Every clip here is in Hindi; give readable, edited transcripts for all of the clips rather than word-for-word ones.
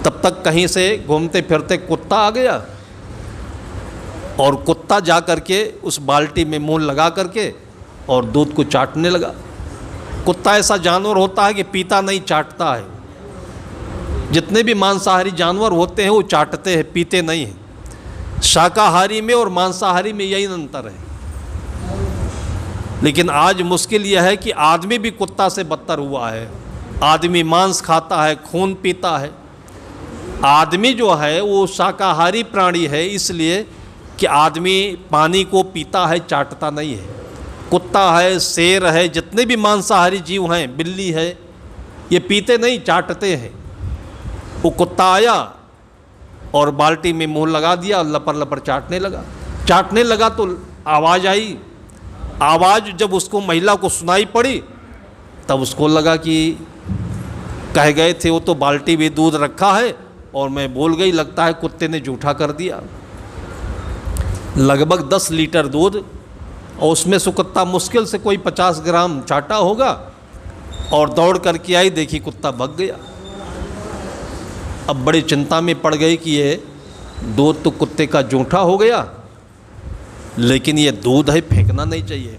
तब तक कहीं से घूमते फिरते कुत्ता आ गया और कुत्ता जा करके उस बाल्टी में मुंह लगा करके और दूध को चाटने लगा। कुत्ता ऐसा जानवर होता है कि पीता नहीं, चाटता है। जितने भी मांसाहारी जानवर होते हैं वो चाटते हैं, पीते नहीं हैं। शाकाहारी में और मांसाहारी में यही अंतर है। लेकिन आज मुश्किल यह है कि आदमी भी कुत्ता से बदतर हुआ है। आदमी मांस खाता है, खून पीता है। आदमी जो है वो शाकाहारी प्राणी है, इसलिए कि आदमी पानी को पीता है, चाटता नहीं है। कुत्ता है, शेर है, जितने भी मांसाहारी जीव हैं, बिल्ली है, ये पीते नहीं, चाटते हैं। वो कुत्ता आया और बाल्टी में मुंह लगा दिया और लपर लपर चाटने लगा तो आवाज़ आई। आवाज़ जब उसको महिला को सुनाई पड़ी तब उसको लगा कि कह गए थे वो तो बाल्टी में दूध रखा है और मैं बोल गई, लगता है कुत्ते ने झूठा कर दिया। लगभग 10 लीटर दूध और उसमें से कुत्ता मुश्किल से कोई 50 ग्राम चाटा होगा और दौड़ करके आई, देखी कुत्ता भग गया। अब बड़ी चिंता में पड़ गई कि ये दूध तो कुत्ते का जूठा हो गया, लेकिन ये दूध है, फेंकना नहीं चाहिए।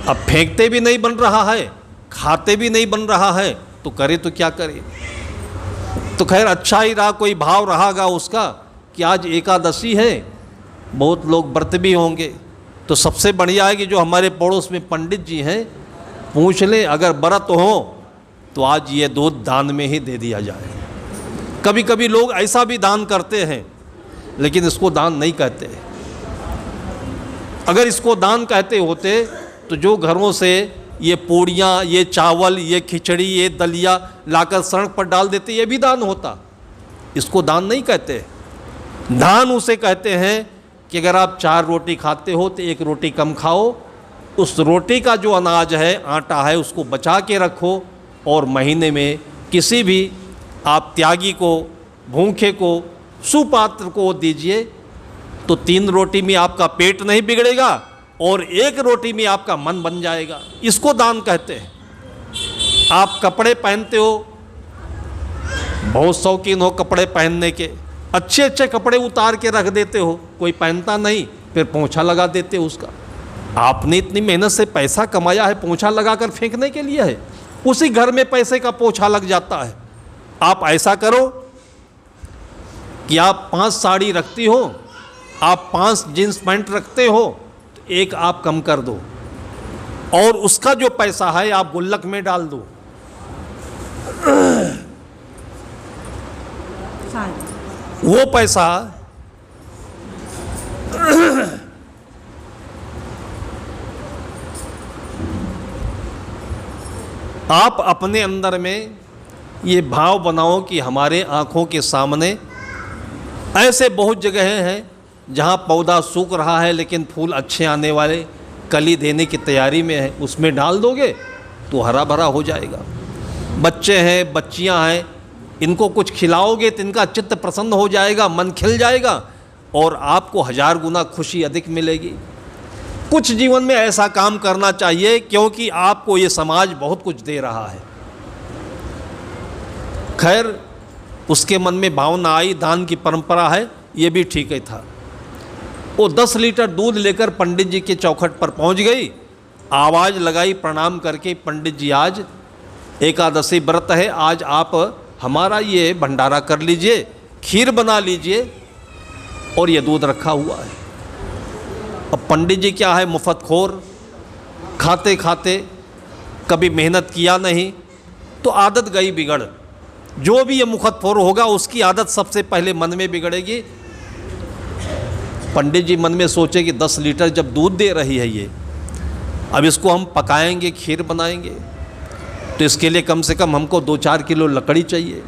अब फेंकते भी नहीं बन रहा है, खाते भी नहीं बन रहा है, तो करे तो क्या करे। तो खैर अच्छा ही रहा, कोई भाव रहागा उसका कि आज एकादशी है, बहुत लोग व्रत भी होंगे। तो सबसे बढ़िया है कि जो हमारे पड़ोस में पंडित जी हैं, पूछ लें, अगर व्रत हो तो आज ये दूध दान में ही दे दिया जाए। कभी कभी लोग ऐसा भी दान करते हैं, लेकिन इसको दान नहीं कहते। अगर इसको दान कहते होते तो जो घरों से ये पूड़ियाँ, ये चावल, ये खिचड़ी, ये दलिया लाकर सड़क पर डाल देते, ये भी दान होता। इसको दान नहीं कहते। दान उसे कहते हैं कि अगर आप 4 रोटी खाते हो तो 1 रोटी कम खाओ। उस रोटी का जो अनाज है, आटा है, उसको बचा के रखो और महीने में किसी भी आप त्यागी को, भूखे को, सुपात्र को दीजिए, तो 3 रोटी में आपका पेट नहीं बिगड़ेगा और 1 रोटी में आपका मन बन जाएगा। इसको दान कहते हैं। आप कपड़े पहनते हो, बहुत शौकीन हो कपड़े पहनने के, अच्छे अच्छे कपड़े उतार के रख देते हो, कोई पहनता नहीं, फिर पोंछा लगा देते हो उसका। आपने इतनी मेहनत से पैसा कमाया है, पोंछा लगाकर फेंकने के लिए है? उसी घर में पैसे का पोंछा लग जाता है। आप ऐसा करो कि आप 5 साड़ी रखती हो, आप 5 जीन्स पैंट रखते हो, तो 1 आप कम कर दो और उसका जो पैसा है आप गुल्लक में डाल दो। वो पैसा आप अपने अंदर में ये भाव बनाओ कि हमारे आँखों के सामने ऐसे बहुत जगह हैं जहाँ पौधा सूख रहा है लेकिन फूल अच्छे आने वाले, कली देने की तैयारी में है, उसमें डाल दोगे तो हरा भरा हो जाएगा। बच्चे हैं, बच्चियाँ हैं, इनको कुछ खिलाओगे तो इनका चित्त प्रसन्न हो जाएगा, मन खिल जाएगा और आपको 1000 गुना खुशी अधिक मिलेगी। कुछ जीवन में ऐसा काम करना चाहिए क्योंकि आपको ये समाज बहुत कुछ दे रहा है। खैर उसके मन में भावना आई, दान की परंपरा है, ये भी ठीक ही था। वो 10 लीटर दूध लेकर पंडित जी के चौखट पर पहुंच गई, आवाज़ लगाई प्रणाम करके, पंडित जी आज एकादशी व्रत है, आज आप हमारा ये भंडारा कर लीजिए, खीर बना लीजिए और ये दूध रखा हुआ है। अब पंडित जी क्या है, मुफ्तखोर, खाते खाते कभी मेहनत किया नहीं, तो आदत गई बिगड़। जो भी ये मुफ्तखोर होगा उसकी आदत सबसे पहले मन में बिगड़ेगी। पंडित जी मन में सोचे कि 10 लीटर जब दूध दे रही है ये, अब इसको हम पकाएंगे, खीर बनाएंगे, तो इसके लिए कम से कम हमको 2-4 किलो लकड़ी चाहिए।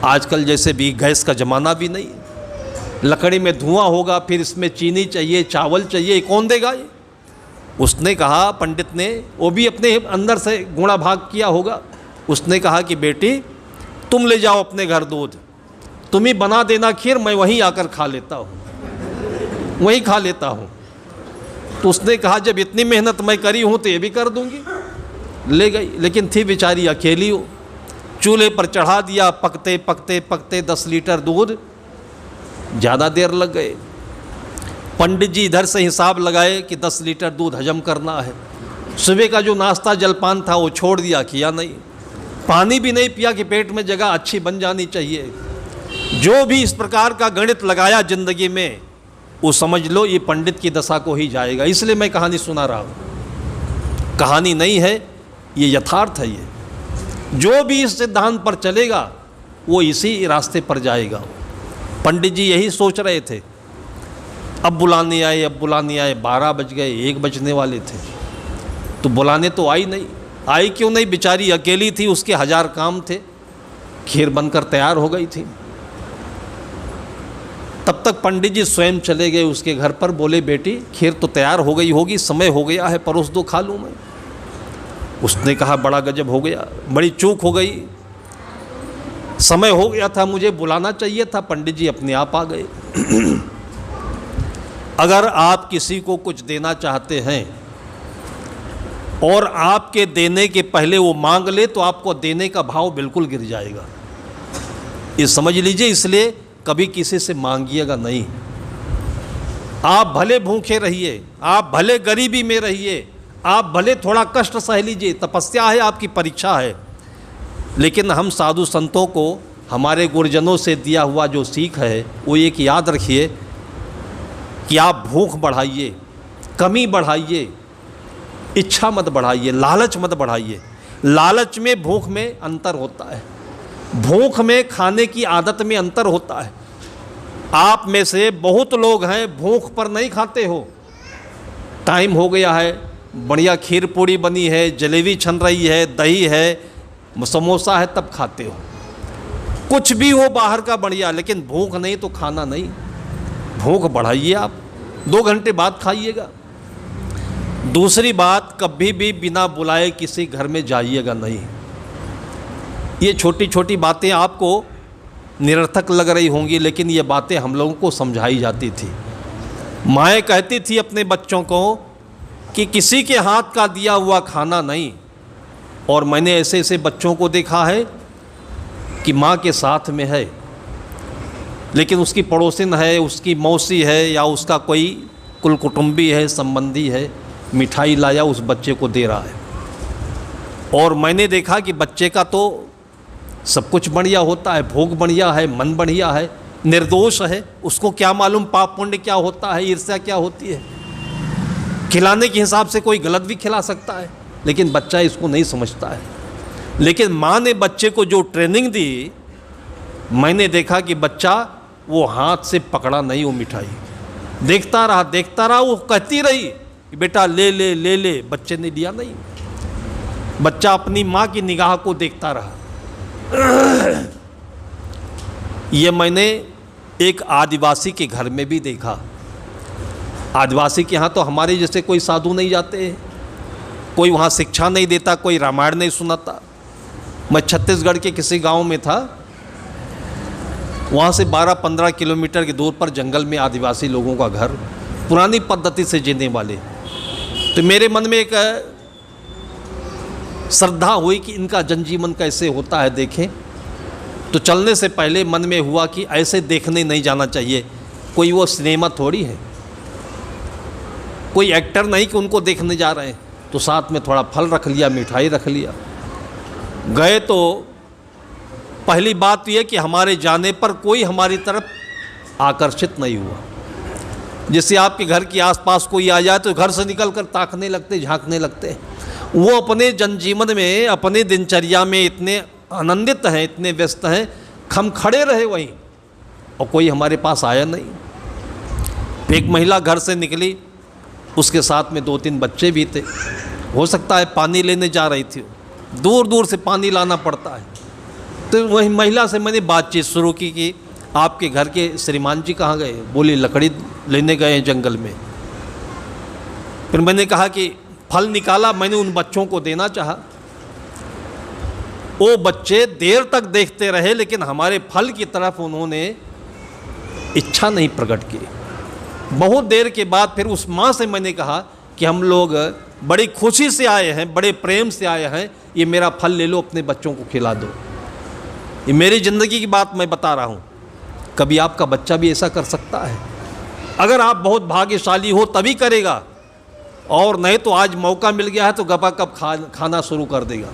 आजकल जैसे भी गैस का ज़माना भी नहीं, लकड़ी में धुआं होगा, फिर इसमें चीनी चाहिए, चावल चाहिए, कौन देगा ये? उसने कहा, पंडित ने, वो भी अपने अंदर से गुणा भाग किया होगा, उसने कहा कि बेटी तुम ले जाओ अपने घर दूध, तुम ही बना देना खीर, मैं वहीं आकर खा लेता हूँ, वहीं खा लेता हूँ। तो उसने कहा जब इतनी मेहनत मैं करी हूँ तो ये भी कर दूँगी। ले गई, लेकिन थी बेचारी अकेली हो, चूल्हे पर चढ़ा दिया, पकते पकते पकते 10 लीटर दूध, ज़्यादा देर लग गए। पंडित जी इधर से हिसाब लगाए कि 10 लीटर दूध हजम करना है। सुबह का जो नाश्ता जलपान था वो छोड़ दिया, किया नहीं। पानी भी नहीं पिया कि पेट में जगह अच्छी बन जानी चाहिए। जो भी इस प्रकार का गणित लगाया जिंदगी में, वो समझ लो ये पंडित की दशा को ही जाएगा। इसलिए मैं कहानी सुना रहा हूँ, कहानी नहीं है, ये यथार्थ है। ये जो भी इस सिद्धांत पर चलेगा वो इसी रास्ते पर जाएगा। पंडित जी यही सोच रहे थे। अब बुलाने आए, अब बुलाने आए, 12 बज गए, 1 बजने वाले थे, तो बुलाने तो आई नहीं। आई क्यों नहीं? बेचारी अकेली थी, उसके 1000 काम थे। खीर बनकर तैयार हो गई थी। तब तक पंडित जी स्वयं चले गए उसके घर पर। बोले, बेटी खीर तो तैयार हो गई होगी, समय हो गया है, परोस दो, खा लूँ मैं। उसने कहा, बड़ा गजब हो गया, बड़ी चूक हो गई, समय हो गया था, मुझे बुलाना चाहिए था। पंडित जी अपने आप आ गए। अगर आप किसी को कुछ देना चाहते हैं और आपके देने के पहले वो मांग ले, तो आपको देने का भाव बिल्कुल गिर जाएगा। ये समझ लीजिए। इसलिए कभी किसी से मांगिएगा नहीं। आप भले भूखे रहिए, आप भले गरीबी में रहिए, आप भले थोड़ा कष्ट सह लीजिए, तपस्या है, आपकी परीक्षा है, लेकिन हम साधु संतों को हमारे गुरुजनों से दिया हुआ जो सीख है वो एक याद रखिए कि आप भूख बढ़ाइए, कमी बढ़ाइए, इच्छा मत बढ़ाइए, लालच मत बढ़ाइए। लालच में, भूख में अंतर होता है। भूख में, खाने की आदत में अंतर होता है। आप में से बहुत लोग हैं भूख पर नहीं खाते हो। टाइम हो गया है, बढ़िया खीर पूड़ी बनी है, जलेबी छन रही है, दही है, समोसा है, तब खाते हो। कुछ भी हो बाहर का बढ़िया, लेकिन भूख नहीं तो खाना नहीं। भूख बढ़ाइए आप, 2 घंटे बाद खाइएगा। दूसरी बात, कभी भी बिना बुलाए किसी घर में जाइएगा नहीं। ये छोटी छोटी बातें आपको निरर्थक लग रही होंगी, लेकिन ये बातें हम लोगों को समझाई जाती थी। माएँ कहती थी अपने बच्चों को कि किसी के हाथ का दिया हुआ खाना नहीं। और मैंने ऐसे ऐसे बच्चों को देखा है कि माँ के साथ में है, लेकिन उसकी पड़ोसिन है, उसकी मौसी है, या उसका कोई कुल कुटुंबी है, संबंधी है, मिठाई लाया उस बच्चे को दे रहा है। और मैंने देखा कि बच्चे का तो सब कुछ बढ़िया होता है, भोग बढ़िया है, मन बढ़िया है, निर्दोष है, उसको क्या मालूम पाप पुण्य क्या होता है, ईर्ष्या क्या होती है। खिलाने के हिसाब से कोई गलत भी खिला सकता है, लेकिन बच्चा इसको नहीं समझता है। लेकिन माँ ने बच्चे को जो ट्रेनिंग दी, मैंने देखा कि बच्चा वो हाथ से पकड़ा नहीं वो मिठाई, देखता रहा, वो कहती रही कि बेटा ले ले ले ले, बच्चे ने लिया नहीं। बच्चा अपनी माँ की निगाह को देखता रहा। ये मैंने एक आदिवासी के घर में भी देखा। आदिवासी के यहाँ तो हमारे जैसे कोई साधु नहीं जाते, कोई वहाँ शिक्षा नहीं देता, कोई रामायण नहीं सुनाता। मैं छत्तीसगढ़ के किसी गांव में था, वहाँ से 12-15 किलोमीटर की दूर पर जंगल में आदिवासी लोगों का घर, पुरानी पद्धति से जीने वाले। तो मेरे मन में एक श्रद्धा हुई कि इनका जनजीवन कैसे होता है देखें। तो चलने से पहले मन में हुआ कि ऐसे देखने नहीं जाना चाहिए, कोई वो सिनेमा थोड़ी है, कोई एक्टर नहीं कि उनको देखने जा रहे हैं। तो साथ में थोड़ा फल रख लिया, मिठाई रख लिया। गए तो पहली बात यह कि हमारे जाने पर कोई हमारी तरफ आकर्षित नहीं हुआ। जैसे आपके घर के आसपास कोई आ जाए तो घर से निकल कर ताकने लगते, झांकने लगते। वो अपने जनजीवन में, अपने दिनचर्या में इतने आनंदित हैं, इतने व्यस्त हैं, हम खड़े रहे वहीं और कोई हमारे पास आया नहीं। एक महिला घर से निकली, उसके साथ में 2-3 बच्चे भी थे। हो सकता है पानी लेने जा रही थी, दूर दूर से पानी लाना पड़ता है। तो वही महिला से मैंने बातचीत शुरू की कि आपके घर के श्रीमान जी कहाँ गए? बोली लकड़ी लेने गए हैं जंगल में। फिर मैंने कहा कि फल निकाला, मैंने उन बच्चों को देना चाहा। वो बच्चे देर तक देखते रहे, लेकिन हमारे फल की तरफ उन्होंने इच्छा नहीं प्रकट की। बहुत देर के बाद फिर उस माँ से मैंने कहा कि हम लोग बड़ी खुशी से आए हैं, बड़े प्रेम से आए हैं, ये मेरा फल ले लो, अपने बच्चों को खिला दो। ये मेरी ज़िंदगी की बात मैं बता रहा हूँ। कभी आपका बच्चा भी ऐसा कर सकता है? अगर आप बहुत भाग्यशाली हो तभी करेगा, और नहीं तो आज मौका मिल गया है तो गपागप खाना शुरू कर देगा।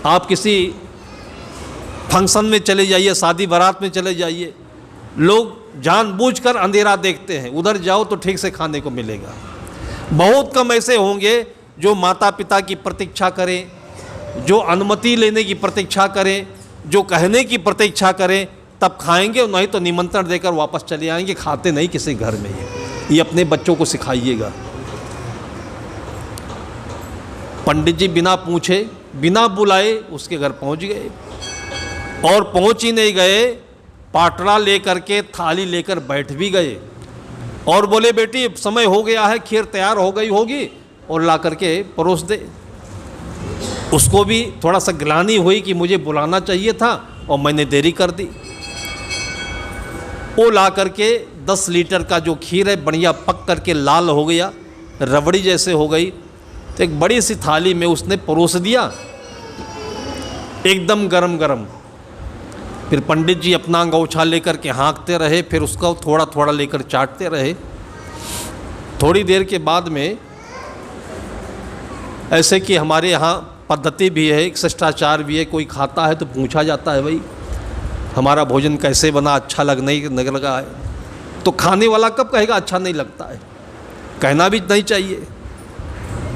आप किसी फंक्शन में चले जाइए, शादी बारात में चले जाइए, लोग जानबूझकर अंधेरा देखते हैं, उधर जाओ तो ठीक से खाने को मिलेगा। बहुत कम ऐसे होंगे जो माता पिता की प्रतीक्षा करें, जो अनुमति लेने की प्रतीक्षा करें, जो कहने की प्रतीक्षा करें तब खाएंगे, नहीं तो निमंत्रण देकर वापस चले आएंगे। खाते नहीं किसी घर में। ये अपने बच्चों को सिखाइएगा। पंडित जी बिना पूछे बिना बुलाए उसके घर पहुंच गए, और पहुंच ही नहीं गए, पाटरा लेकर के थाली लेकर बैठ भी गए और बोले बेटी समय हो गया है, खीर तैयार हो गई होगी और ला करके परोस दे। उसको भी थोड़ा सा ग्लानि हुई कि मुझे बुलाना चाहिए था और मैंने देरी कर दी। वो ला करके 10 लीटर का जो खीर है बढ़िया पक करके लाल हो गया, रबड़ी जैसे हो गई, तो एक बड़ी सी थाली में उसने परोस दिया, एकदम गरम गरम। फिर पंडित जी अपना अंगौछा लेकर के हाँकते रहे, फिर उसका थोड़ा थोड़ा लेकर चाटते रहे। थोड़ी देर के बाद में, ऐसे कि हमारे यहाँ पद्धति भी है, एक शिष्टाचार भी है, कोई खाता है तो पूछा जाता है भाई हमारा भोजन कैसे बना, अच्छा नहीं लगा है? तो खाने वाला कब कहेगा अच्छा नहीं लगता है? कहना भी नहीं चाहिए।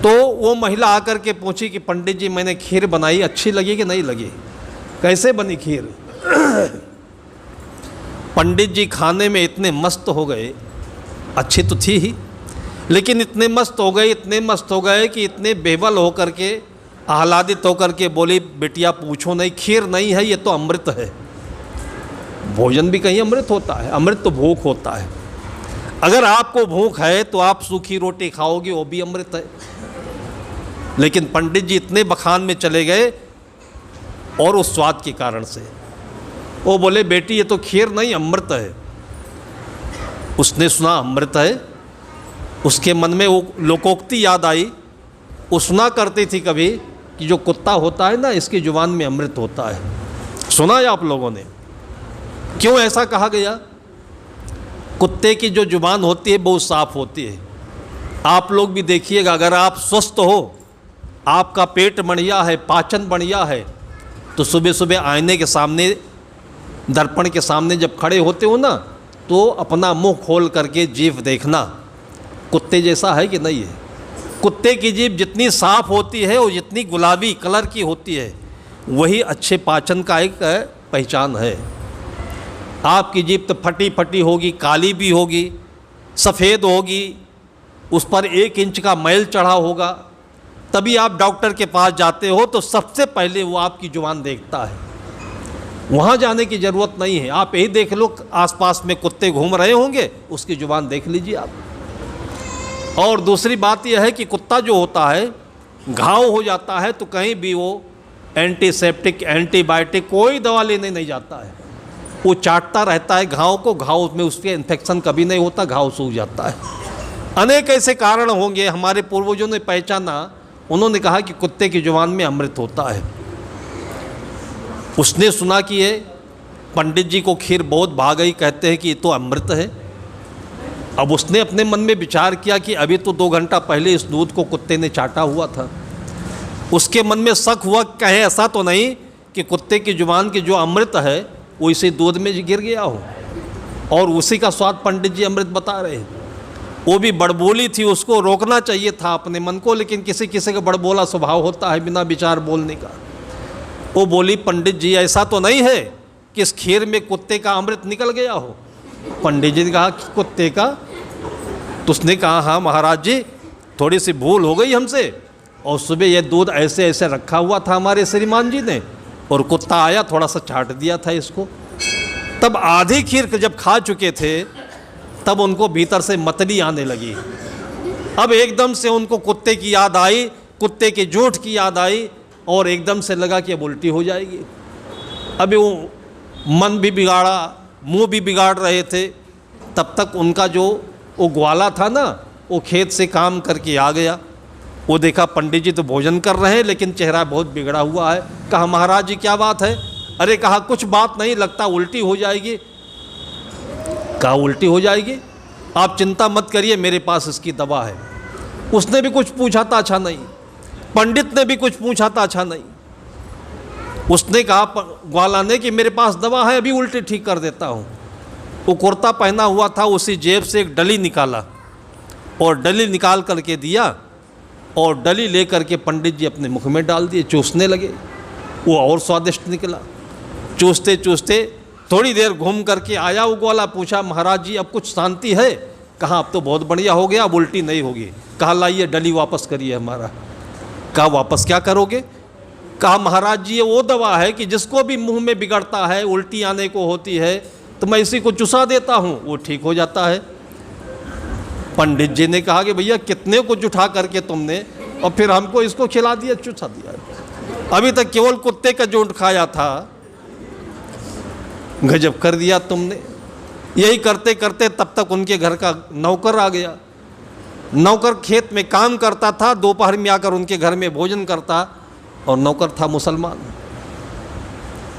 तो वो महिला आकर के पूछी कि पंडित जी मैंने खीर बनाई, अच्छी लगी कि नहीं लगी? कैसे बनी खीर? पंडित जी खाने में इतने मस्त हो गए, अच्छी तो थी ही, लेकिन इतने मस्त हो गए कि इतने बेबल होकर के, आह्लादित होकर के बोली बेटिया पूछो नहीं, खीर नहीं है, ये तो अमृत है। भोजन भी कहीं अमृत होता है? अमृत तो भूख होता है। अगर आपको भूख है तो आप सूखी रोटी खाओगे, वो भी अमृत है। लेकिन पंडित जी इतने बखान में चले गए और उस स्वाद के कारण से वो बोले बेटी ये तो खीर नहीं अमृत है। उसने सुना अमृत है, उसके मन में वो लोकोक्ति याद आई। वो सुना करती थी कभी कि जो कुत्ता होता है ना, इसकी जुबान में अमृत होता है। सुना है आप लोगों ने? क्यों ऐसा कहा गया? कुत्ते की जो जुबान होती है बहुत साफ होती है। आप लोग भी देखिएगा, अगर आप स्वस्थ हो, आपका पेट बढ़िया है, पाचन बढ़िया है, तो सुबह सुबह आईने के सामने, दर्पण के सामने जब खड़े होते हो ना, तो अपना मुंह खोल करके जीभ देखना कुत्ते जैसा है कि नहीं है। कुत्ते की जीभ जितनी साफ होती है और जितनी गुलाबी कलर की होती है, वही अच्छे पाचन का एक पहचान है। आपकी जीभ तो फटी फटी होगी, काली भी होगी, सफ़ेद होगी, उस पर 1 इंच का मैल चढ़ा होगा, तभी आप डॉक्टर के पास जाते हो तो सबसे पहले वो आपकी जुबान देखता है। वहाँ जाने की ज़रूरत नहीं है, आप यही देख लो, आसपास में कुत्ते घूम रहे होंगे, उसकी जुबान देख लीजिए आप। और दूसरी बात यह है कि कुत्ता जो होता है, घाव हो जाता है तो कहीं भी वो एंटीसेप्टिक, एंटीबायोटिक कोई दवा लेने नहीं जाता है, वो चाटता रहता है घाव को। घाव में उसके इन्फेक्शन कभी नहीं होता, घाव सूख जाता है। अनेक ऐसे कारण होंगे, हमारे पूर्वजों ने पहचाना। उन्होंने कहा कि कुत्ते की जुबान में अमृत होता है। उसने सुना कि ये पंडित जी को खीर बहुत भा गई, कहते हैं कि ये तो अमृत है। अब उसने अपने मन में विचार किया कि अभी तो 2 घंटा पहले इस दूध को कुत्ते ने चाटा हुआ था। उसके मन में शक हुआ, कहे ऐसा तो नहीं कि कुत्ते की जुबान की जो अमृत है वो इसी दूध में गिर गया हो और उसी का स्वाद पंडित जी अमृत बता रहे हैं। वो भी बड़बोली थी, उसको रोकना चाहिए था अपने मन को, लेकिन किसी किसी का बड़बोला स्वभाव होता है बिना विचार बोलने का। वो बोली पंडित जी ऐसा तो नहीं है कि इस खीर में कुत्ते का अमृत निकल गया हो? पंडित जी ने कहा कि कुत्ते का? तो उसने कहा हाँ महाराज जी, थोड़ी सी भूल हो गई हमसे, और सुबह ये दूध ऐसे ऐसे रखा हुआ था हमारे श्रीमान जी ने, और कुत्ता आया थोड़ा सा चाट दिया था इसको। तब आधी खीर जब खा चुके थे तब उनको भीतर से मतली आने लगी। अब एकदम से उनको कुत्ते की याद आई, कुत्ते के झूठ की याद आई, और एकदम से लगा कि अब उल्टी हो जाएगी। अभी वो मन भी बिगाड़ा, मुंह भी बिगाड़ रहे थे। तब तक उनका जो वो ग्वाला था ना, वो खेत से काम करके आ गया। वो देखा पंडित जी तो भोजन कर रहे हैं लेकिन चेहरा बहुत बिगड़ा हुआ है। कहा महाराज जी क्या बात है, अरे कहा कुछ बात नहीं, लगता उल्टी हो जाएगी। कहा उल्टी हो जाएगी, आप चिंता मत करिए, मेरे पास इसकी दवा है। उसने भी कुछ पूछा था, अच्छा नहीं। पंडित ने भी कुछ पूछा था, अच्छा नहीं। उसने कहा ग्वाला ने कि मेरे पास दवा है, अभी उल्टी ठीक कर देता हूँ। वो कुर्ता पहना हुआ था, उसी जेब से एक डली निकाला और डली निकाल करके दिया और डली लेकर के पंडित जी अपने मुख में डाल दिए, चूसने लगे। वो और स्वादिष्ट निकला। चूसते चूसते थोड़ी देर घूम करके आया वो ग्वाला, पूछा महाराज जी अब कुछ शांति है? कहा अब तो बहुत बढ़िया हो गया, अब उल्टी नहीं होगी। कहा लाइए डली वापस करिए हमारा। कहा वापस क्या करोगे? कहा महाराज जी ये वो दवा है कि जिसको भी मुंह में बिगड़ता है, उल्टी आने को होती है, तो मैं इसी को चुसा देता हूँ, वो ठीक हो जाता है। पंडित जी ने कहा कि भैया कितने को जुठा करके तुमने और फिर हमको इसको खिला दिया, चुसा दिया। अभी तक केवल कुत्ते का जोंट खाया था, गजब कर दिया तुमने। यही करते करते तब तक उनके घर का नौकर आ गया। नौकर खेत में काम करता था, दोपहर में आकर उनके घर में भोजन करता, और नौकर था मुसलमान,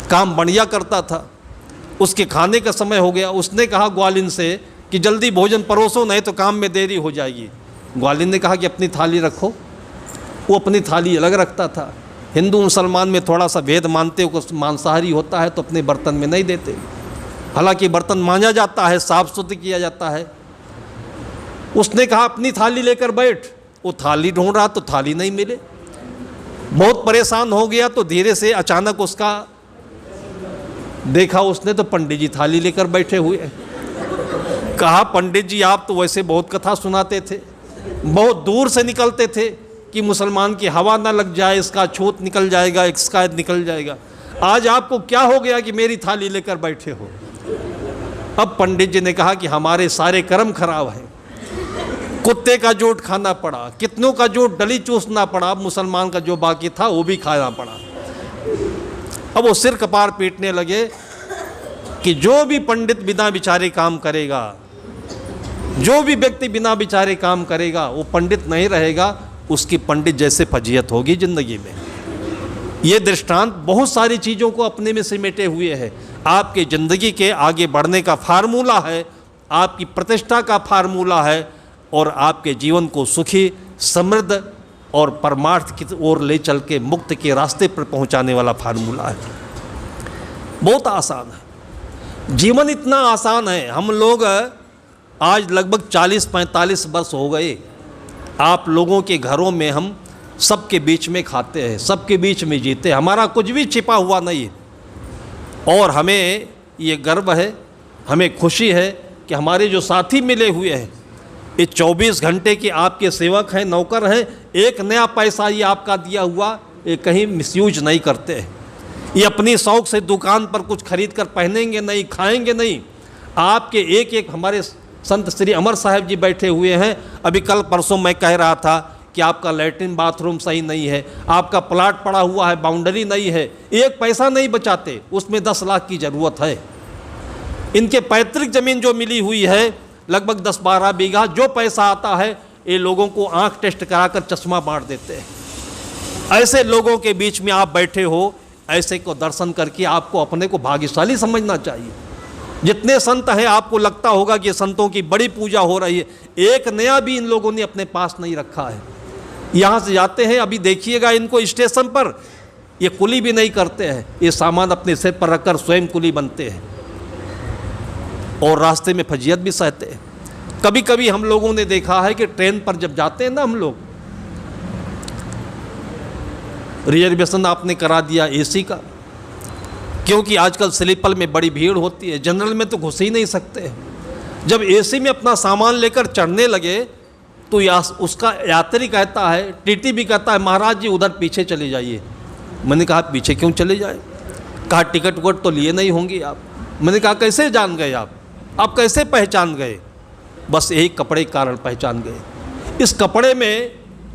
काम बढ़िया करता था। उसके खाने का समय हो गया। उसने कहा ग्वालिन से कि जल्दी भोजन परोसो, नहीं तो काम में देरी हो जाएगी। ग्वालिन ने कहा कि अपनी थाली रखो। वो अपनी थाली अलग रखता था। हिंदू मुसलमान में थोड़ा सा भेद मानते हो, मांसाहारी होता है तो अपने बर्तन में नहीं देते, हालांकि बर्तन मांजा जाता है, साफ सुथरा किया जाता है। उसने कहा अपनी थाली लेकर बैठ। वो थाली ढूंढ रहा तो थाली नहीं मिले, बहुत परेशान हो गया। तो धीरे से अचानक उसका देखा उसने तो पंडित जी थाली लेकर बैठे हुए हैं। कहा पंडित जी आप तो वैसे बहुत कथा सुनाते थे, बहुत दूर से निकलते थे कि मुसलमान की हवा ना लग जाए, इसका छूत निकल जाएगा, इसका निकल जाएगा। आज आपको क्या हो गया कि मेरी थाली लेकर बैठे हो? अब पंडित जी ने कहा कि हमारे सारे कर्म खराब हैं, कुत्ते का जोट खाना पड़ा, कितनों का जोट डली चूसना पड़ा, मुसलमान का जो बाकी था वो भी खाना पड़ा। अब वो सिर कपार पीटने लगे कि जो भी पंडित बिना विचारे काम करेगा, जो भी व्यक्ति बिना विचारे काम करेगा, वो पंडित नहीं रहेगा, उसकी पंडित जैसे फजीयत होगी जिंदगी में। ये दृष्टांत बहुत सारी चीज़ों को अपने में समेटे हुए है। आपके ज़िंदगी के आगे बढ़ने का फार्मूला है, आपकी प्रतिष्ठा का फार्मूला है, और आपके जीवन को सुखी, समृद्ध और परमार्थ की ओर ले चल के मुक्त के रास्ते पर पहुंचाने वाला फार्मूला है। बहुत आसान है, जीवन इतना आसान है। हम लोग आज लगभग 40-45 वर्ष हो गए, आप लोगों के घरों में हम सबके बीच में खाते हैं, सबके बीच में जीते, हमारा कुछ भी छिपा हुआ नहीं है। और हमें ये गर्व है, हमें खुशी है कि हमारे जो साथी मिले हुए हैं, ये 24 घंटे के आपके सेवक हैं, नौकर हैं। एक नया पैसा ये आपका दिया हुआ ये कहीं मिसयूज नहीं करते हैं। ये अपनी शौक से दुकान पर कुछ खरीद कर पहनेंगे नहीं, खाएंगे नहीं। आपके एक एक, हमारे संत श्री अमर साहब जी बैठे हुए हैं। अभी कल परसों मैं कह रहा था कि आपका लैट्रिन बाथरूम सही नहीं है, आपका प्लाट पड़ा हुआ है, बाउंड्री नहीं है, एक पैसा नहीं बचाते, उसमें 10 लाख की ज़रूरत है। इनके पैतृक ज़मीन जो मिली हुई है लगभग 10-12 बीघा, जो पैसा आता है ये लोगों को आंख टेस्ट कराकर चश्मा बांट देते हैं। ऐसे लोगों के बीच में आप बैठे हो, ऐसे को दर्शन करके आपको अपने को भाग्यशाली समझना चाहिए। जितने संत हैं आपको लगता होगा कि संतों की बड़ी पूजा हो रही है, एक नया भी इन लोगों ने अपने पास नहीं रखा है। यहाँ से जाते हैं, अभी देखिएगा इनको स्टेशन पर ये कुली भी नहीं करते हैं, ये सामान अपने सिर पर रखकर स्वयं कुली बनते हैं और रास्ते में फजीयत भी सहते हैं। कभी कभी हम लोगों ने देखा है कि ट्रेन पर जब जाते हैं ना हम लोग, रिजर्वेशन आपने करा दिया एसी का, क्योंकि आजकल स्लीपर में बड़ी भीड़ होती है, जनरल में तो घुस ही नहीं सकते। जब एसी में अपना सामान लेकर चढ़ने लगे तो उसका यात्री कहता है, टीटी भी कहता है महाराज जी उधर पीछे चले जाइए। मैंने कहा पीछे क्यों चले जाए? कहा टिकट विकट तो लिए नहीं होंगे आप। मैंने कहा कैसे जान गए आप कैसे पहचान गए? बस यही कपड़े के कारण पहचान गए। इस कपड़े में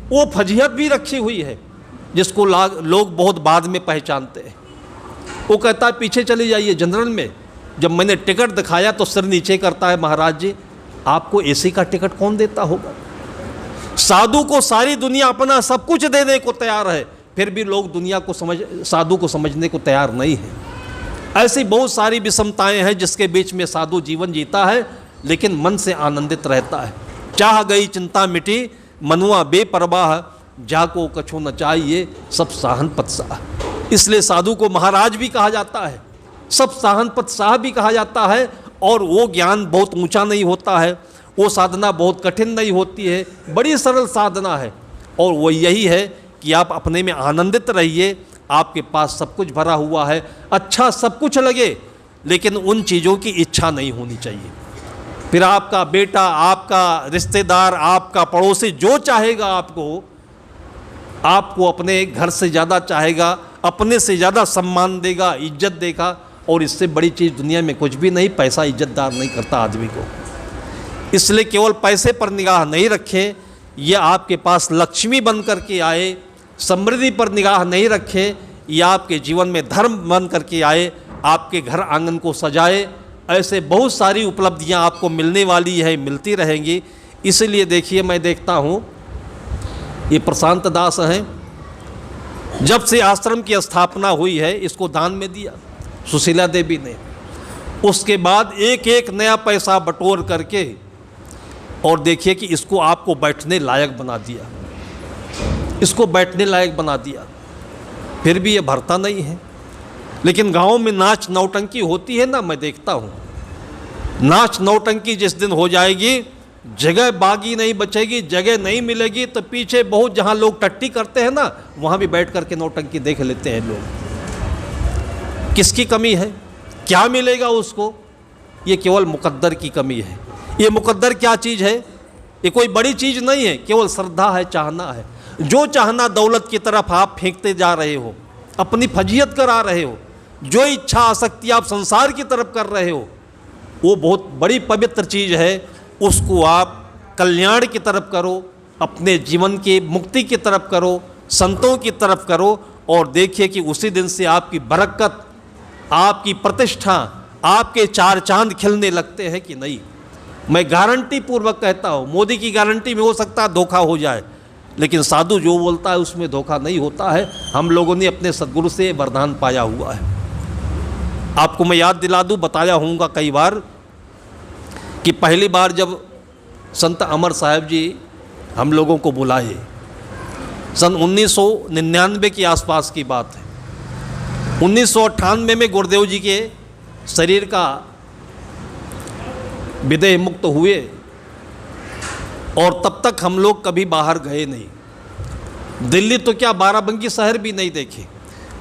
वो फजीहत भी रखी हुई है जिसको लोग बहुत बाद में पहचानते हैं। वो कहता है पीछे चले जाइए जनरल में। जब मैंने टिकट दिखाया तो सिर नीचे करता है, महाराज जी आपको एसी का टिकट कौन देता होगा? साधु को सारी दुनिया अपना सब कुछ देने को तैयार है, फिर भी लोग दुनिया को साधु को समझने को तैयार नहीं है। ऐसी बहुत सारी विषमताएं हैं जिसके बीच में साधु जीवन जीता है, लेकिन मन से आनंदित रहता है। चाह गई चिंता मिटी, मनुआ बेपरवाह, जाको कछु न चाहिए, सब साहन पतसाह। इसलिए साधु को महाराज भी कहा जाता है, सब साहन पतसाह भी कहा जाता है। और वो ज्ञान बहुत ऊंचा नहीं होता है, वो साधना बहुत कठिन नहीं होती है, बड़ी सरल साधना है। और वो यही है कि आप अपने में आनंदित रहिए, आपके पास सब कुछ भरा हुआ है, अच्छा सब कुछ लगे, लेकिन उन चीज़ों की इच्छा नहीं होनी चाहिए। फिर आपका बेटा, आपका रिश्तेदार, आपका पड़ोसी जो चाहेगा आपको अपने घर से ज़्यादा चाहेगा, अपने से ज़्यादा सम्मान देगा, इज्जत देगा। और इससे बड़ी चीज़ दुनिया में कुछ भी नहीं। पैसा इज्जतदार नहीं करता आदमी को। इसलिए केवल पैसे पर निगाह नहीं रखें, ये आपके पास लक्ष्मी बन करके आए। समृद्धि पर निगाह नहीं रखें, ये आपके जीवन में धर्म बन करके आए, आपके घर आंगन को सजाए। ऐसे बहुत सारी उपलब्धियां आपको मिलने वाली है, मिलती रहेंगी। इसलिए देखिए, मैं देखता हूँ ये प्रशांत दास हैं, जब से आश्रम की स्थापना हुई है इसको दान में दिया सुशीला देवी ने। उसके बाद एक एक नया पैसा बटोर करके, और देखिए कि इसको आपको बैठने लायक बना दिया, इसको बैठने लायक बना दिया। फिर भी ये भरता नहीं है। लेकिन गांव में नाच नौटंकी होती है ना, मैं देखता हूँ, नाच नौटंकी जिस दिन हो जाएगी, जगह बागी नहीं बचेगी, जगह नहीं मिलेगी, तो पीछे बहुत जहाँ लोग टट्टी करते हैं ना, वहाँ भी बैठ करके नौटंकी देख लेते हैं लोग। किसकी कमी है? क्या मिलेगा उसको? ये केवल मुकद्दर की कमी है। ये मुकद्दर क्या चीज़ है? ये कोई बड़ी चीज़ नहीं है, केवल श्रद्धा है, चाहना है। जो चाहना दौलत की तरफ आप फेंकते जा रहे हो, अपनी फजीयत करा रहे हो, जो इच्छा आसक्ति आप संसार की तरफ कर रहे हो, वो बहुत बड़ी पवित्र चीज़ है। उसको आप कल्याण की तरफ करो, अपने जीवन की मुक्ति की तरफ करो, संतों की तरफ करो। और देखिए कि उसी दिन से आपकी बरकत, आपकी प्रतिष्ठा, आपके चार चांद खिलने लगते हैं कि नहीं। मैं गारंटी पूर्वक कहता हूँ, मोदी की गारंटी में हो सकता है धोखा हो जाए, लेकिन साधु जो बोलता है उसमें धोखा नहीं होता है। हम लोगों ने अपने सद्गुरु से वरदान पाया हुआ है। आपको मैं याद दिला दूँ, बताया होऊंगा कई बार कि पहली बार जब संत अमर साहब जी हम लोगों को बुलाए, सन 1999 के आसपास की बात है। 1998 में गुरुदेव जी के शरीर का विदेह मुक्त हुए, और तब तक हम लोग कभी बाहर गए नहीं। दिल्ली तो क्या, बाराबंकी शहर भी नहीं देखे।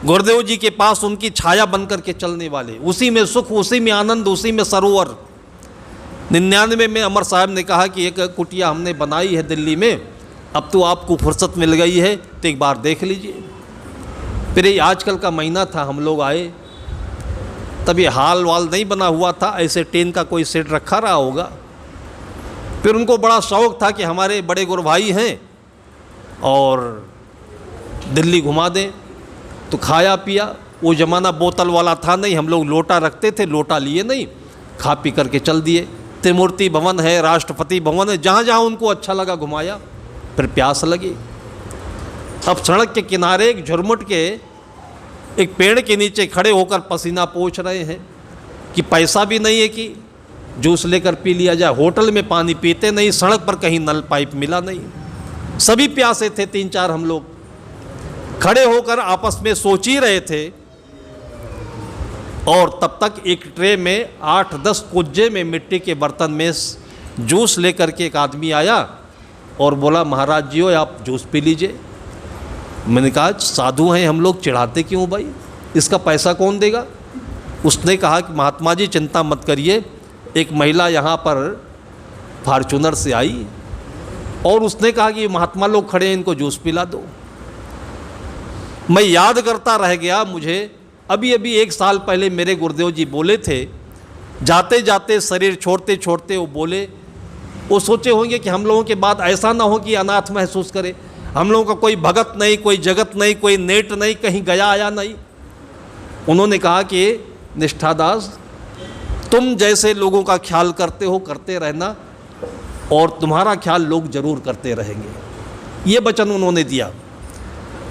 गुरुदेव जी के पास उनकी छाया बनकर के चलने वाले, उसी में सुख, उसी में आनंद, उसी में सरोवर। 99 में अमर साहब ने कहा कि एक कुटिया हमने बनाई है दिल्ली में, अब तो आपको फुर्सत मिल गई है तो एक बार देख लीजिए। फिर ये आजकल का महीना था, हम लोग आए, तब ये हाल वाल नहीं बना हुआ था, ऐसे टेन का कोई सेट रखा रहा होगा। फिर उनको बड़ा शौक़ था कि हमारे बड़े गुरु भाई हैं और दिल्ली घुमा दें, तो खाया पिया। वो ज़माना बोतल वाला था नहीं, हम लोग लोटा रखते थे, लोटा लिए नहीं, खा पी करके चल दिए। त्रिमूर्ति भवन है, राष्ट्रपति भवन है, जहाँ जहाँ उनको अच्छा लगा घुमाया। फिर प्यास लगी, अब सड़क के किनारे एक झुरमुट के एक पेड़ के नीचे खड़े होकर पसीना पोंछ रहे हैं कि पैसा भी नहीं है कि जूस लेकर पी लिया जाए। होटल में पानी पीते नहीं, सड़क पर कहीं नल पाइप मिला नहीं, सभी प्यासे थे। 3-4 हम लोग खड़े होकर आपस में सोच ही रहे थे, और तब तक एक ट्रे में 8-10 कुज्जे में मिट्टी के बर्तन में जूस लेकर के एक आदमी आया और बोला, महाराज जी हो, आप जूस पी लीजिए। मैंने कहा, साधु हैं हम लोग, चिढ़ाते क्यों भाई, इसका पैसा कौन देगा? उसने कहा कि महात्मा जी चिंता मत करिए, एक महिला यहाँ पर फॉर्चूनर से आई और उसने कहा कि महात्मा लोग खड़े हैं, इनको जूस पिला दो। मैं याद करता रह गया, मुझे अभी अभी 1 साल पहले मेरे गुरुदेव जी बोले थे, जाते जाते शरीर छोड़ते छोड़ते वो बोले, वो सोचे होंगे कि हम लोगों के बाद ऐसा ना हो कि अनाथ महसूस करे। हम लोगों का कोई भगत नहीं, कोई जगत नहीं, कोई नेट नहीं, कहीं गया आया नहीं। उन्होंने कहा कि निष्ठादास, तुम जैसे लोगों का ख्याल करते हो करते रहना, और तुम्हारा ख्याल लोग जरूर करते रहेंगे। ये वचन उन्होंने दिया।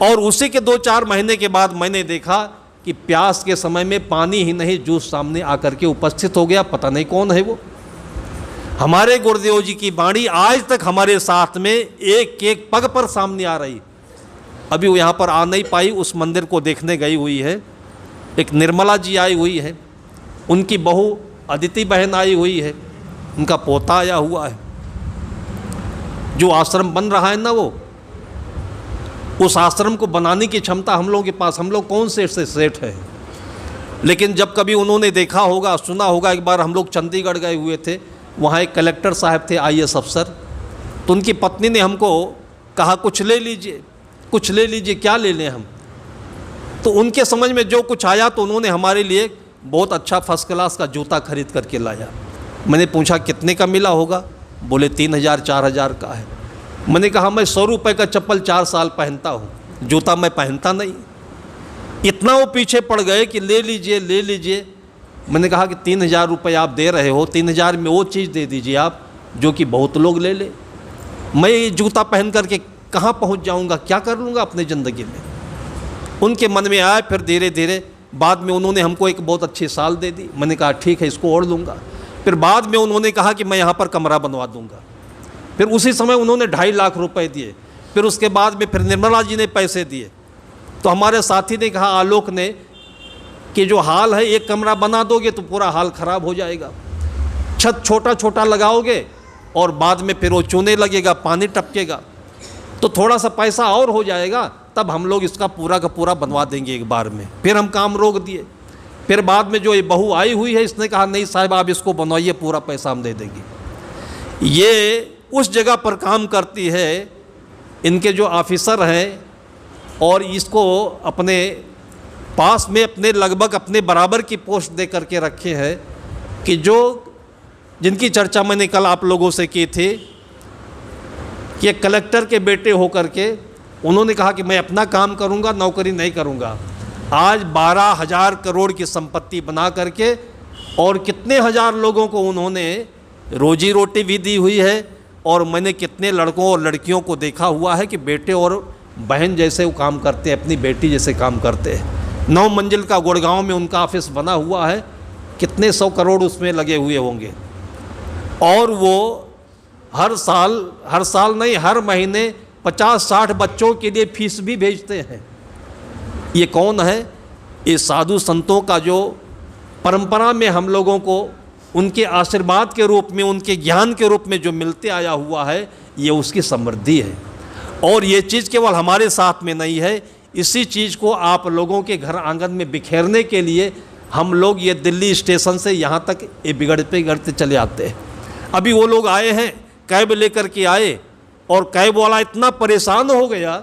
और उसी के 2-4 महीने के बाद मैंने देखा कि प्यास के समय में पानी ही नहीं जूस सामने आकर के उपस्थित हो गया, पता नहीं कौन है वो। हमारे गुरुदेव जी की वाणी आज तक हमारे साथ में एक एक पग पर सामने आ रही। अभी वो यहाँ पर आ नहीं पाई, उस मंदिर को देखने गई हुई है। एक निर्मला जी आई हुई है, उनकी बहू अदिति बहन आई हुई है, उनका पोता आया हुआ है। जो आश्रम बन रहा है ना, वो उस आश्रम को बनाने की क्षमता हम लोगों के पास, हम लोग कौन से सेठ हैं। लेकिन जब कभी उन्होंने देखा होगा, सुना होगा, एक बार हम लोग चंडीगढ़ गए हुए थे, वहाँ एक कलेक्टर साहब थे IAS अफसर, तो उनकी पत्नी ने हमको कहा कुछ ले लीजिए, कुछ ले लीजिए, क्या ले लें हम। तो उनके समझ में जो कुछ आया तो उन्होंने हमारे लिए बहुत अच्छा फर्स्ट क्लास का जूता खरीद करके लाया। मैंने पूछा कितने का मिला होगा, बोले 3000 4000 का है। मैंने कहा मैं 100 रुपये का चप्पल 4 साल पहनता हूँ, जूता मैं पहनता नहीं। इतना वो पीछे पड़ गए कि ले लीजिए ले लीजिए। मैंने कहा कि 3000 रुपये आप दे रहे हो, 3000 में वो चीज़ दे दीजिए आप जो कि बहुत लोग ले ले। मैं ये जूता पहन करके कहाँ पहुँच जाऊँगा, क्या कर लूँगा अपनी ज़िंदगी में। उनके मन में आया। फिर धीरे धीरे बाद में उन्होंने हमको एक बहुत अच्छी साल दे दी। मैंने कहा ठीक है, इसको ओढ़ लूँगा। फिर बाद में उन्होंने कहा कि मैं यहाँ पर कमरा बनवा दूँगा। फिर उसी समय उन्होंने 2.5 लाख रुपए दिए। फिर उसके बाद में फिर निर्मला जी ने पैसे दिए। तो हमारे साथी ने कहा, आलोक ने, कि जो हाल है एक कमरा बना दोगे तो पूरा हाल ख़राब हो जाएगा। छत छोटा छोटा लगाओगे और बाद में फिर वो चूने लगेगा, पानी टपकेगा, तो थोड़ा सा पैसा और हो जाएगा, तब हम लोग इसका पूरा का पूरा बनवा देंगे एक बार में। फिर हम काम रोक दिए। फिर बाद में जो ये बहू आई हुई है, इसने कहा नहीं साहब आप इसको बनवाइए, पूरा पैसा हम दे देंगे। ये उस जगह पर काम करती है, इनके जो ऑफिसर हैं, और इसको अपने पास में अपने लगभग अपने बराबर की पोस्ट दे करके रखे हैं, कि जो जिनकी चर्चा मैंने कल आप लोगों से की थी कि कलेक्टर के बेटे होकर के उन्होंने कहा कि मैं अपना काम करूंगा, नौकरी नहीं करूंगा। आज 12,000 करोड़ की संपत्ति बना करके और कितने हजार लोगों को उन्होंने रोजी रोटी भी दी हुई है। और मैंने कितने लड़कों और लड़कियों को देखा हुआ है कि बेटे और बहन जैसे वो काम करते हैं, अपनी बेटी जैसे काम करते हैं। 9 मंजिल का गुड़गांव में उनका ऑफिस बना हुआ है, कितने 100 करोड़ उसमें लगे हुए होंगे। और वो हर साल नहीं, हर महीने 50-60 बच्चों के लिए फीस भी भेजते हैं। ये कौन है? ये साधु संतों का जो परंपरा में हम लोगों को उनके आशीर्वाद के रूप में, उनके ज्ञान के रूप में जो मिलते आया हुआ है, ये उसकी समृद्धि है। और ये चीज़ केवल हमारे साथ में नहीं है, इसी चीज़ को आप लोगों के घर आंगन में बिखेरने के लिए हम लोग ये दिल्ली स्टेशन से यहाँ तक ये बिगड़ते चले आते हैं। अभी वो लोग आए हैं, कैब लेकर के आए, और कैब वाला इतना परेशान हो गया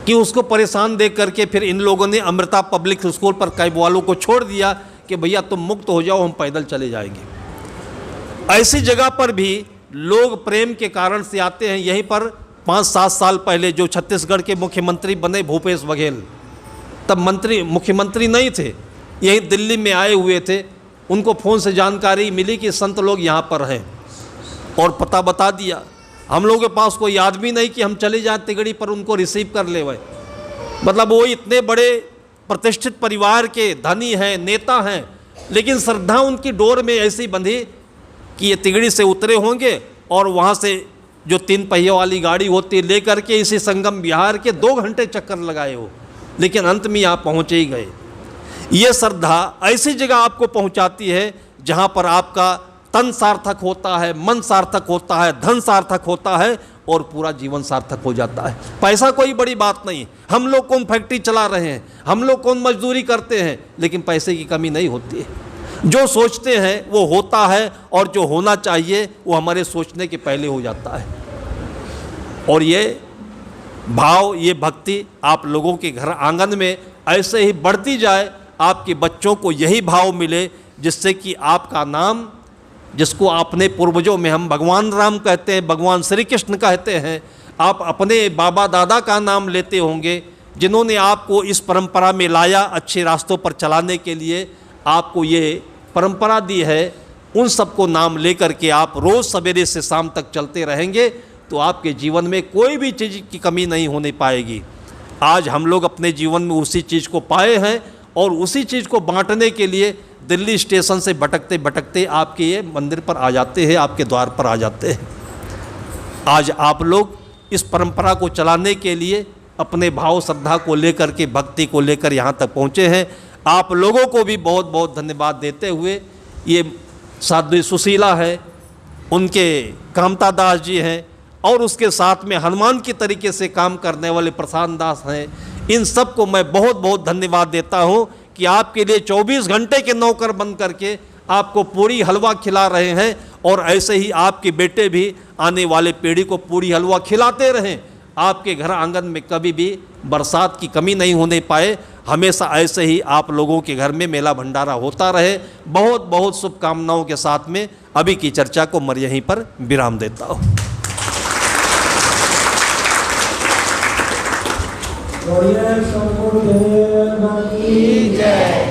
कि उसको परेशान देख करके फिर इन लोगों ने अमृता पब्लिक स्कूल पर कैब वालों को छोड़ दिया कि भैया तुम मुक्त हो जाओ, हम पैदल चले जाएंगे। ऐसी जगह पर भी लोग प्रेम के कारण से आते हैं। यहीं पर 5-7 साल पहले जो छत्तीसगढ़ के मुख्यमंत्री बने भूपेश बघेल, तब मुख्यमंत्री नहीं थे, यहीं दिल्ली में आए हुए थे। उनको फ़ोन से जानकारी मिली कि संत लोग यहाँ पर हैं, और पता बता दिया। हम लोगों के पास कोई आदमी नहीं कि हम चले जाएं तिगड़ी पर उनको रिसीव कर ले। मतलब वो इतने बड़े प्रतिष्ठित परिवार के धनी हैं, नेता हैं, लेकिन श्रद्धा उनकी डोर में ऐसी बंधी कि ये तिगड़ी से उतरे होंगे और वहाँ से जो 3 पहियों वाली गाड़ी होती है लेकर के इसी संगम विहार के 2 घंटे चक्कर लगाए हो, लेकिन अंत में यहाँ पहुँचे ही गए। ये श्रद्धा ऐसी जगह आपको पहुँचाती है जहाँ पर आपका तन सार्थक होता है, मन सार्थक होता है, धन सार्थक होता है, और पूरा जीवन सार्थक हो जाता है। पैसा कोई बड़ी बात नहीं। हम लोग कौन फैक्ट्री चला रहे हैं, हम लोग कौन मजदूरी करते हैं, लेकिन पैसे की कमी नहीं होती है। जो सोचते हैं वो होता है, और जो होना चाहिए वो हमारे सोचने के पहले हो जाता है। और ये भाव, ये भक्ति आप लोगों के घर आंगन में ऐसे ही बढ़ती जाए, आपके बच्चों को यही भाव मिले, जिससे कि आपका नाम, जिसको अपने पूर्वजों में हम भगवान राम कहते हैं, भगवान श्री कृष्ण कहते हैं, आप अपने बाबा दादा का नाम लेते होंगे, जिन्होंने आपको इस परंपरा में लाया, अच्छे रास्तों पर चलाने के लिए आपको ये परंपरा दी है। उन सबको नाम लेकर के आप रोज़ सवेरे से शाम तक चलते रहेंगे तो आपके जीवन में कोई भी चीज़ की कमी नहीं होने पाएगी। आज हम लोग अपने जीवन में उसी चीज़ को पाए हैं और उसी चीज़ को बांटने के लिए दिल्ली स्टेशन से भटकते भटकते आपके ये मंदिर पर आ जाते हैं, आपके द्वार पर आ जाते हैं। आज आप लोग इस परंपरा को चलाने के लिए अपने भाव श्रद्धा को लेकर के, भक्ति को लेकर यहाँ तक पहुँचे हैं। आप लोगों को भी बहुत बहुत धन्यवाद देते हुए, ये साध्वी सुशीला है, उनके कामता दास जी हैं और उसके साथ में हनुमान की तरीके से काम करने वाले प्रशांत दास हैं, इन सब को मैं बहुत बहुत धन्यवाद देता हूँ कि आपके लिए 24 घंटे के नौकर बन करके आपको पूरी हलवा खिला रहे हैं और ऐसे ही आपके बेटे भी आने वाले पीढ़ी को पूरी हलवा खिलाते रहें। आपके घर आंगन में कभी भी बरसात की कमी नहीं होने पाए, हमेशा ऐसे ही आप लोगों के घर में मेला भंडारा होता रहे। बहुत बहुत शुभकामनाओं के साथ में अभी की चर्चा को मैं यहीं पर विराम देता हूँ। जय।